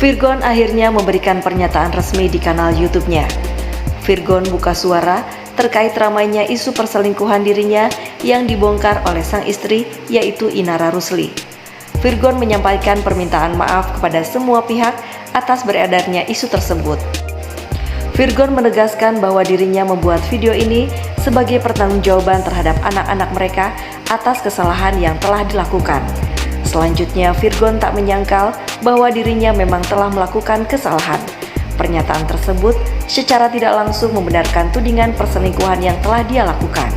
Virgon akhirnya memberikan pernyataan resmi di kanal YouTube-nya. Virgon buka suara terkait ramainya isu perselingkuhan dirinya yang dibongkar oleh sang istri, yaitu Inara Rusli. Virgon menyampaikan permintaan maaf kepada semua pihak atas beredarnya isu tersebut. Virgon menegaskan bahwa dirinya membuat video ini sebagai pertanggungjawaban terhadap anak-anak mereka atas kesalahan yang telah dilakukan. Selanjutnya, Virgon tak menyangkal bahwa dirinya memang telah melakukan kesalahan. Pernyataan tersebut secara tidak langsung membenarkan tudingan perselingkuhan yang telah dia lakukan.